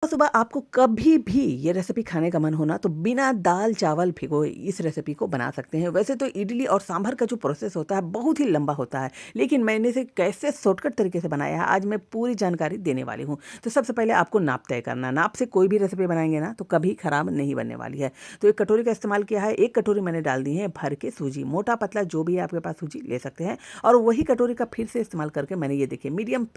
सुबह आपको कभी भी ये रेसिपी खाने का मन हो ना तो बिना दाल चावल भिगोए इस रेसिपी को बना सकते हैं। वैसे तो इडली और सांभर का जो प्रोसेस होता है बहुत ही लंबा होता है, लेकिन मैंने इसे कैसे शॉर्टकट तरीके से बनाया है आज मैं पूरी जानकारी देने वाली हूँ। तो सबसे पहले आपको नाप तय करना, नाप से कोई भी रेसिपी बनाएंगे ना तो कभी खराब नहीं बनने वाली है। तो एक कटोरी का इस्तेमाल किया है, एक कटोरी मैंने डाल दी है भर के सूजी, मोटा पतला जो भी है आपके पास सूजी ले सकते हैं। और वही कटोरी का फिर से इस्तेमाल करके मैंने ये देखिए मीडियम,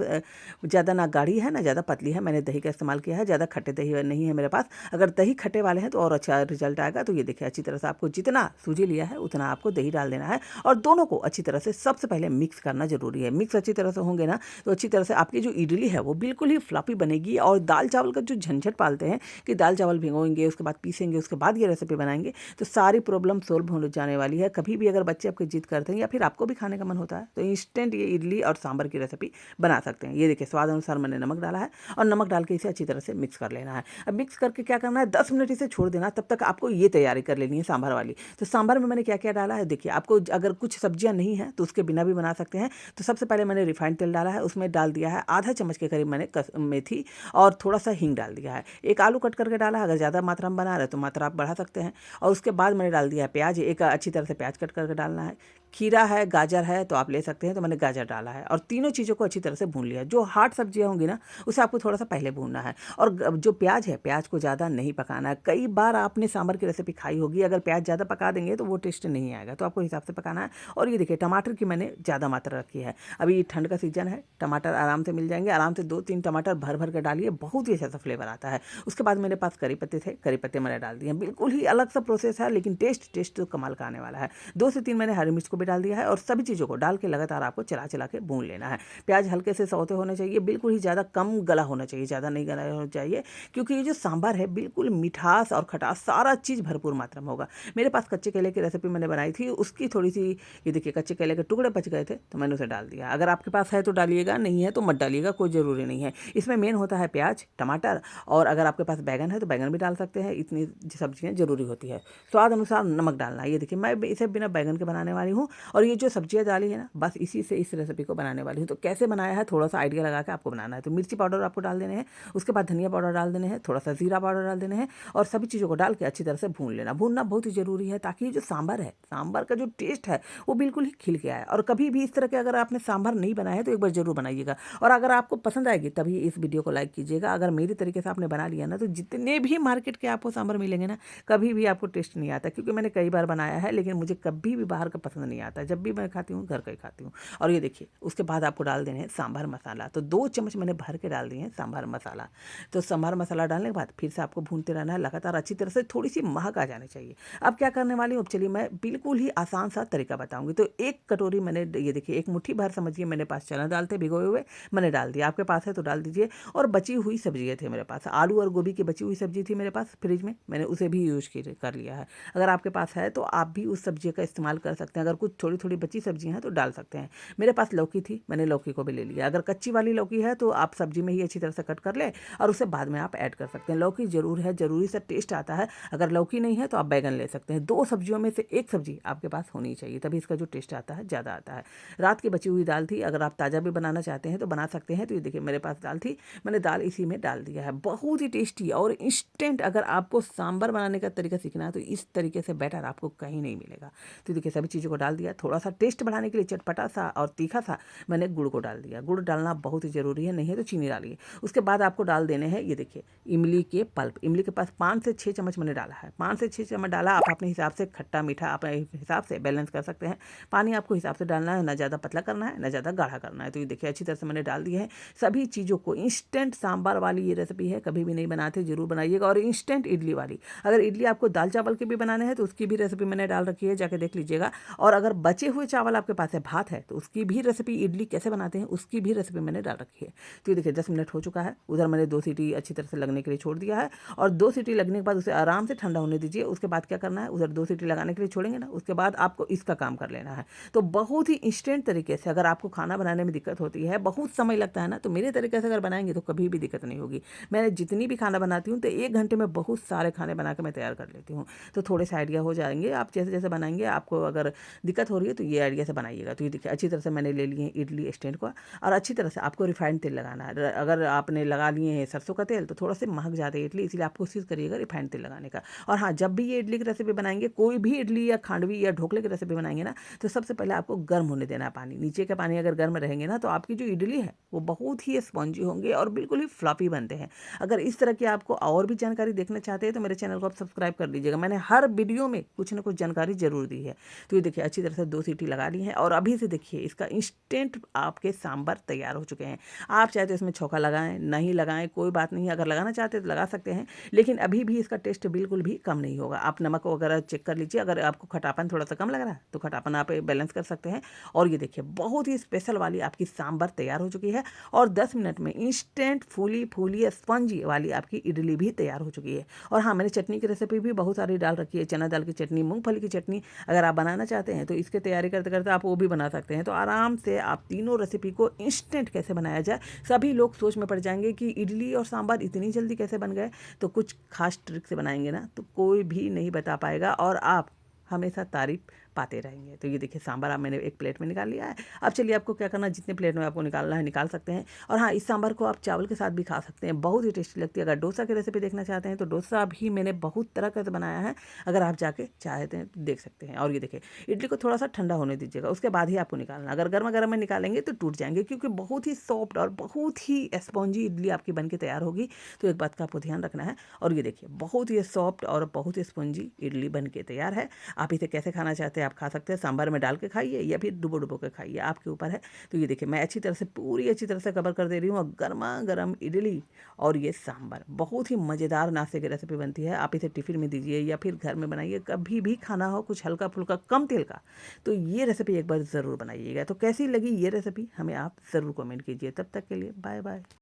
ज़्यादा ना गाढ़ी है ना ज़्यादा पतली है, मैंने दही का इस्तेमाल किया है। ज़्यादा खट्टे दही नहीं है मेरे पास, अगर दही खट्टे वाले हैं तो और अच्छा रिजल्ट आएगा। तो ये देखिए अच्छी तरह से आपको जितना सूजी लिया है उतना आपको दही डाल देना है और दोनों को अच्छी तरह से सबसे पहले मिक्स करना जरूरी है। मिक्स अच्छी तरह से होंगे ना तो अच्छी तरह से आपकी जो इडली है वो बिल्कुल ही फ्लफी बनेगी। और दाल चावल का जो झंझट पालते हैं कि दाल चावल भिगोएंगे उसके बाद पीसेंगे उसके बाद ये रेसिपी बनाएंगे, तो सारी प्रॉब्लम सोल्व हो जाने वाली है। कभी भी अगर बच्चे आपकी जिद करते हैं या फिर आपको भी खाने का मन होता है तो इंस्टेंट ये इडली और सांभर की रेसिपी बना सकते हैं। ये देखिए स्वाद अनुसार मैंने नमक डाला है और नमक डाल के इसे अच्छी तरह से मिक्स कर लेना है। अब मिक्स करके क्या करना है, 10 मिनट इसे छोड़ देना। तब तक आपको ये तैयारी कर लेनी है सांभर वाली। तो सांभर में मैंने क्या क्या डाला है देखिए, आपको अगर कुछ सब्जियां नहीं है तो उसके बिना भी बना सकते हैं। तो सबसे पहले मैंने रिफाइंड तेल डाला है, उसमें डाल दिया है आधा चम्मच के करीब मैंने मेथी और थोड़ा सा हींग डाल दिया है। एक आलू कट करके डाला है, अगर ज़्यादा मात्रा में बना रहे तो मात्रा आप बढ़ा सकते हैं। और उसके बाद मैंने डाल दिया है प्याज, एक अच्छी तरह से प्याज कट करके डालना है। खीरा है, गाजर है तो आप ले सकते हैं, तो मैंने गाजर डाला है और तीनों चीज़ों को अच्छी तरह से भून लिया। जो हार्ड सब्जियां होंगी ना उसे आपको थोड़ा सा पहले भूनना है। और जो प्याज है प्याज को ज़्यादा नहीं पकाना है। कई बार आपने सांभर की रेसिपी खाई होगी, अगर प्याज ज़्यादा पका देंगे तो वो टेस्ट नहीं आएगा, तो आपको हिसाब से पकाना है। और ये देखिए टमाटर की मैंने ज़्यादा मात्रा रखी है, अभी ठंड का सीजन है, टमाटर आराम से मिल जाएंगे। आराम से 2-3 टमाटर भर भर के डालिए, बहुत ही अच्छा सा फ्लेवर आता है। उसके बाद मेरे पास करी पत्ते थे, करी पत्ते मैंने डाल दिए। बिल्कुल ही अलग सा प्रोसेस है लेकिन टेस्ट तो कमाल का आने वाला है। 2 से 3 मैंने हरी मिर्च को भी डाल दिया है और सभी चीज़ों को डाल के लगातार आपको चला चला के भून लेना है। प्याज हल्के से सौते होने चाहिए, बिल्कुल ही ज़्यादा कम गला होना चाहिए, ज़्यादा नहीं गला होना चाहिए, क्योंकि ये जो सांभर है बिल्कुल मिठास और खटास सारा चीज़ भरपूर मात्रा में होगा। मेरे पास कच्चे केले की रेसिपी मैंने बनाई थी, उसकी थोड़ी सी ये देखिए कच्चे केले के टुकड़े बच गए थे तो मैंने उसे डाल दिया। अगर आपके पास है तो डालिएगा, नहीं है तो मत डालिएगा, कोई ज़रूरी नहीं है। इसमें मेन होता है प्याज टमाटर, और अगर आपके पास बैगन है तो बैगन भी डाल सकते हैं, इतनी सब्जियाँ जरूरी होती है। स्वाद अनुसार नमक डालना है। ये देखिए मैं इसे बिना बैगन के बनाने वाली हूँ और ये जो सब्जियाँ डाली है ना बस इसी से इस रेसिपी को बनाने वाली हूँ। तो कैसे बनाया है थोड़ा सा आइडिया लगा के आपको बनाना है। तो मिर्ची पाउडर आपको डाल देने हैं, उसके बाद धनिया पाउडर डाल देने हैं, थोड़ा सा जीरा पाउडर डाल देने हैं और सभी चीज़ों को डाल के अच्छी तरह से भून लेना। भूनना बहुत ही ज़रूरी है ताकि जो सांभर है, सांभर का जो टेस्ट है वो बिल्कुल ही खिल के आए। और कभी भी इस तरह के अगर आपने सांभर नहीं बनाया है तो एक बार जरूर बनाइएगा। और अगर आपको पसंद आएगी तभी इस वीडियो को लाइक कीजिएगा। अगर मेरी तरीके से आपने बना लिया ना तो जितने भी मार्केट के आपको सांभर मिलेंगे ना कभी भी आपको टेस्ट नहीं आता, क्योंकि मैंने कई बार बनाया है लेकिन मुझे कभी भी बाहर का पसंद नहीं आता। जब भी मैं खाती हूँ घर का ही खाती हूँ। और ये देखिए उसके बाद आपको डाल देने हैं सांभर मसाला। तो 2 चम्मच मैंने भर के डाल दिए हैं सांभर मसाला। तो सांभर मसाला डालने के बाद फिर से आपको भूनते रहना है लगातार, अच्छी तरह से थोड़ी सी महक आ जानी चाहिए। अब क्या करने वाली हूँ, चलिए मैं बिल्कुल ही आसान सा तरीका बताऊंगी। तो एक कटोरी मैंने ये देखिए एक मुट्ठी भर समझिए मेरे पास चना दाल थे भिगोए हुए, मैंने डाल दिया। आपके पास है तो डाल दीजिए। और बची हुई सब्जियाँ थे मेरे पास, आलू और गोभी की बची हुई सब्जी थी मेरे पास फ्रिज में, मैंने उसे भी यूज कर लिया है। अगर आपके पास है तो आप भी उस सब्जी का इस्तेमाल कर सकते हैं। अगर कुछ थोड़ी थोड़ी बची सब्जियां हैं तो डाल सकते हैं। मेरे पास लौकी थी, मैंने लौकी को भी ले लिया। अगर कच्ची वाली लौकी है तो आप सब्जी में ही अच्छी तरह से कट कर लें और उसे बाद में आप ऐड कर सकते हैं। लौकी जरूर है, जरूरी सा टेस्ट आता है। अगर लौकी नहीं है तो आप बैगन ले सकते हैं। 2 सब्जियों में से एक सब्जी आपके पास होनी चाहिए, तभी इसका जो टेस्ट आता है ज़्यादा आता है। रात की बची हुई दाल थी, अगर आप ताज़ा भी बनाना चाहते हैं तो बना सकते हैं। तो ये देखिए मेरे पास दाल थी, मैंने दाल इसी में डाल दिया है। बहुत ही टेस्टी और इंस्टेंट, अगर आपको सांभर बनाने का तरीका सीखना है तो इस तरीके से बेटर आपको कहीं नहीं मिलेगा। तो देखिए सभी चीज़ों को डाल दिया। थोड़ा सा टेस्ट बढ़ाने के लिए चटपटा सा और तीखा सा मैंने गुड़ को डाल दिया। गुड़ डालना बहुत ही ज़रूरी है, नहीं है तो चीनी डालिए। उसके बाद आपको डाल देने हैं ये देखिए इमली के पल्प। इमली के पास 5 से 6 चम्मच मैंने डाला है, 5 से 6 चम्मच डाला। आप अपने हिसाब से खट्टा मीठा अपने हिसाब से बैलेंस कर सकते हैं। पानी आपको हिसाब से डालना है, ना ज़्यादा पतला करना है ना ज़्यादा गाढ़ा करना है। तो ये देखिए अच्छी तरह से मैंने डाल दिया है सभी चीज़ों को। इंस्टेंट सांभर वाली ये रेसिपी है, कभी भी नहीं बनाते जरूर बनाइएगा। और इंस्टेंट इडली वाली, अगर इडली आपको दाल चावल के भी बनाने हैं तो उसकी भी रेसिपी मैंने डाल रखी है, जाके देख लीजिएगा। और अगर बचे हुए चावल आपके पास है, भात है, तो उसकी भी रेसिपी इडली कैसे बनाते हैं उसकी भी रेसिपी मैंने डाल रखी है। तो ये देखिए 10 मिनट हो चुका है। उधर मैंने 2 सीटी अच्छी तरह से लगने के लिए छोड़ दिया है और 2 सीटी लगने के बाद उसे आराम से ठंडा होने दीजिए। उसके बाद क्या करना है, उधर 2 सीटी लगाने के लिए छोड़ेंगे ना, उसके बाद आपको इसका काम कर लेना है। तो बहुत ही इंस्टेंट तरीके से, अगर आपको खाना बनाने में दिक्कत होती है, बहुत समय लगता है ना, तो मेरे तरीके से अगर बनाएंगे तो कभी भी दिक्कत नहीं होगी। मैंने जितनी भी खाना बनाती हूँ तो 1 घंटे में बहुत सारे खाने बना के मैं तैयार कर लेती हूँ। तो थोड़े से आइडिया हो जाएंगे, आप जैसे जैसे बनाएंगे आपको अगर दिक्कत दिक्कत हो रही है तो ये आइडिया से बनाइएगा। तो ये देखिए अच्छी तरह से मैंने ले लिए हैं इडली स्टैंड को, और अच्छी तरह से आपको रिफाइंड तेल लगाना है। अगर आपने लगा लिए हैं सरसों का तेल तो थोड़ा सा महक जाता है इडली, इसलिए आप कोशिश करिएगा रिफाइंड तेल लगाने का। और हाँ, जब भी ये इडली की रेसिपी बनाएंगे, कोई भी इडली या खांडवी या ढोकले की रेसिपी बनाएंगे ना, तो सबसे पहले आपको गर्म होने देना है पानी। नीचे का पानी अगर गर्म रहेंगे ना तो आपकी जो इडली है वो बहुत ही स्पॉन्जी होंगे और बिल्कुल ही फ्लॉपी बनते हैं। अगर इस तरह की आपको और भी जानकारी देखना चाहते हैं तो मेरे चैनल को आप सब्सक्राइब कर लीजिएगा, मैंने हर वीडियो में कुछ ना कुछ जानकारी जरूर दी है। तो ये देखिए अच्छी तरह से 2 सीटी लगा ली है, और अभी से देखिए इसका इंस्टेंट आपके सांभर तैयार हो चुके हैं। आप चाहे तो इसमें छौंका लगाएं, नहीं लगाएं कोई बात नहीं, अगर लगाना चाहते हैं तो लगा सकते हैं, लेकिन अभी भी इसका टेस्ट बिल्कुल भी कम नहीं होगा। आप नमक वगैरह चेक कर लीजिए, अगर आपको खटापन थोड़ा सा कम लग रहा है तो खटापन आप बैलेंस कर सकते हैं। और ये देखिए बहुत ही स्पेशल वाली आपकी सांभर तैयार हो चुकी है, और 10 मिनट में इंस्टेंट फूली फूली स्पंजी वाली आपकी इडली भी तैयार हो चुकी है। और हाँ, मैंने चटनी की रेसिपी भी बहुत सारी डाल रखी है, चना दाल की चटनी, मूंगफली की चटनी। अगर आप बनाना चाहते हैं तो इसकी तैयारी करते करते आप वो भी बना सकते हैं। तो आराम से आप तीनों रेसिपी को इंस्टेंट कैसे बनाया जाए, सभी लोग सोच में पड़ जाएंगे कि इडली और सांभर इतनी जल्दी कैसे बन गए। तो कुछ खास ट्रिक से बनाएंगे ना तो कोई भी नहीं बता पाएगा, और आप हमेशा तारीफ पाते रहेंगे। तो ये देखिए सांभर आप मैंने एक प्लेट में निकाल लिया है। अब चलिए आपको क्या करना है, जितने प्लेट में आपको निकालना है निकाल सकते हैं। और हाँ, इस सांभर को आप चावल के साथ भी खा सकते हैं, बहुत ही टेस्टी लगती है। अगर डोसा की रेसिपी देखना चाहते हैं तो डोसा भी मैंने बहुत तरह का बनाया है, अगर आप जाके चाहते हैं तो देख सकते हैं। और ये देखिए इडली को थोड़ा सा ठंडा होने दीजिएगा, उसके बाद ही आपको निकालना। अगर गर्मा गर्म में निकालेंगे तो टूट जाएंगे, क्योंकि बहुत ही सॉफ्ट और बहुत ही स्पॉन्जी इडली आपकी बन के तैयार होगी। तो एक बात का आपको ध्यान रखना है। और ये देखिए बहुत ही सॉफ्ट और बहुत ही स्पॉन्जी इडली बन के तैयार है। आप इसे कैसे खाना चाहते हैं आप खा सकते हैं, सांभर में डाल के खाइए या फिर डुबो डुबो के खाइए, आपके ऊपर है। तो ये देखिए मैं अच्छी तरह से पूरी अच्छी तरह से कवर कर दे रही हूँ, और गर्मा गर्म इडली और ये सांभर बहुत ही मज़ेदार नाश्ते की रेसिपी बनती है। आप इसे टिफ़िन में दीजिए या फिर घर में बनाइए, कभी भी खाना हो कुछ हल्का फुल्का कम तेल का, तो ये रेसिपी एक बार ज़रूर बनाइएगा। तो कैसी लगी ये रेसिपी हमें आप ज़रूर कमेंट कीजिए। तब तक के लिए बाय बाय।